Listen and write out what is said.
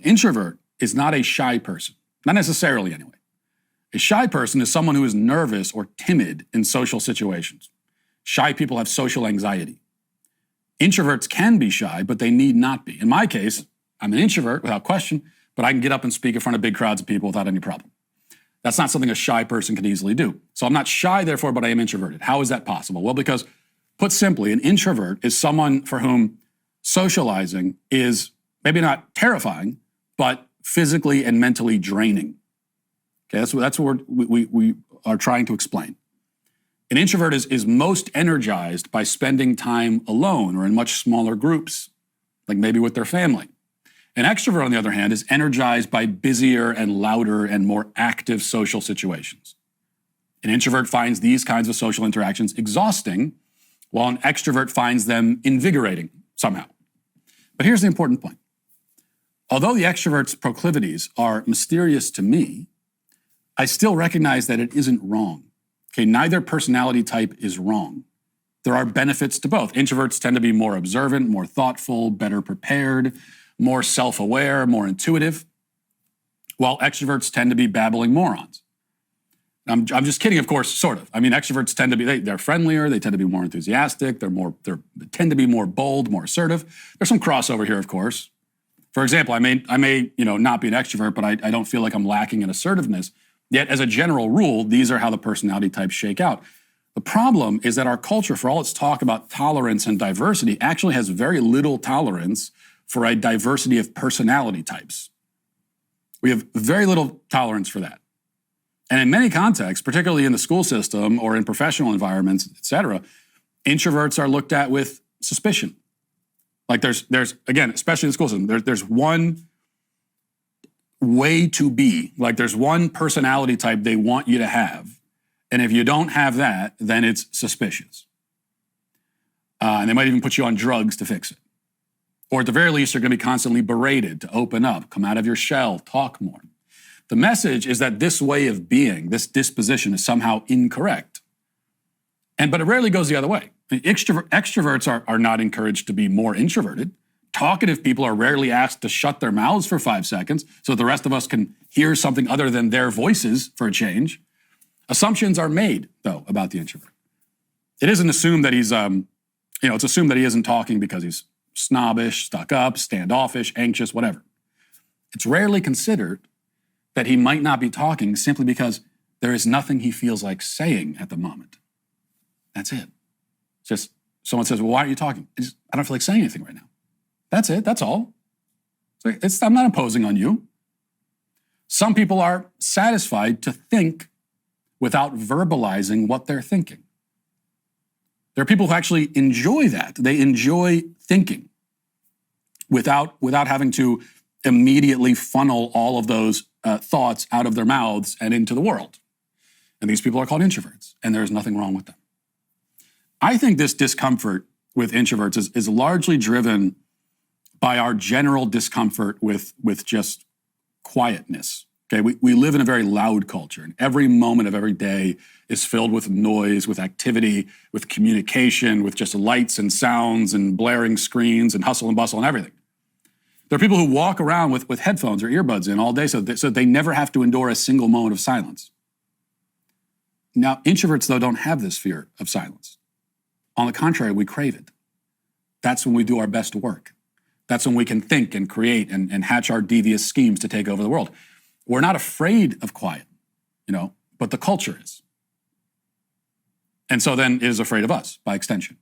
introvert is not a shy person, not necessarily anyway. A shy person is someone who is nervous or timid in social situations. Shy people have social anxiety. Introverts can be shy, but they need not be. In my case, I'm an introvert without question, but I can get up and speak in front of big crowds of people without any problem. That's not something a shy person can easily do. So I'm not shy, therefore, but I am introverted. How is that possible? Well, because, put simply, an introvert is someone for whom socializing is maybe not terrifying, but physically and mentally draining. Okay, that's what we are trying to explain. An introvert is most energized by spending time alone or in much smaller groups, like maybe with their family. An extrovert, on the other hand, is energized by busier and louder and more active social situations. An introvert finds these kinds of social interactions exhausting, while an extrovert finds them invigorating somehow. But here's the important point. Although the extrovert's proclivities are mysterious to me, I still recognize that it isn't wrong. Okay, neither personality type is wrong. There are benefits to both. Introverts tend to be more observant, more thoughtful, better prepared, more self-aware, more intuitive, while extroverts tend to be babbling morons. I'm just kidding, of course, sort of. I mean, extroverts tend to be, they're friendlier, they tend to be more enthusiastic, they tend to be more bold, more assertive. There's some crossover here, of course. For example, I may not be an extrovert, but I don't feel like I'm lacking in assertiveness. Yet, as a general rule, these are how the personality types shake out. The problem is that our culture, for all its talk about tolerance and diversity, actually has very little tolerance for a diversity of personality types. We have very little tolerance for that. And in many contexts, particularly in the school system or in professional environments, et cetera, introverts are looked at with suspicion. Like there's again, especially in the school system, there's one way to be. Like there's one personality type they want you to have. And if you don't have that, then it's suspicious. And they might even put you on drugs to fix it. Or at the very least, you're going to be constantly berated to open up, come out of your shell, talk more. The message is that this way of being, this disposition is somehow incorrect. But it rarely goes the other way. Extroverts are not encouraged to be more introverted. Talkative people are rarely asked to shut their mouths for 5 seconds so that the rest of us can hear something other than their voices for a change. Assumptions are made, though, about the introvert. It isn't assumed that it's assumed that he isn't talking because he's snobbish, stuck up, standoffish, anxious, whatever. It's rarely considered that he might not be talking simply because there is nothing he feels like saying at the moment. That's it. It's just someone says, well, why aren't you talking? I don't feel like saying anything right now. That's it. That's all. I'm not imposing on you. Some people are satisfied to think without verbalizing what they're thinking. There are people who actually enjoy that. They enjoy thinking without having to immediately funnel all of those thoughts out of their mouths and into the world. And these people are called introverts, and there is nothing wrong with them. I think this discomfort with introverts is largely driven by our general discomfort with just quietness. Okay, we live in a very loud culture, and every moment of every day is filled with noise, with activity, with communication, with just lights and sounds and blaring screens and hustle and bustle and everything. There are people who walk around with headphones or earbuds in all day so they never have to endure a single moment of silence. Now, introverts, though, don't have this fear of silence. On the contrary, we crave it. That's when we do our best work. That's when we can think and create and hatch our devious schemes to take over the world. We're not afraid of quiet, but the culture is. And so then it is afraid of us by extension.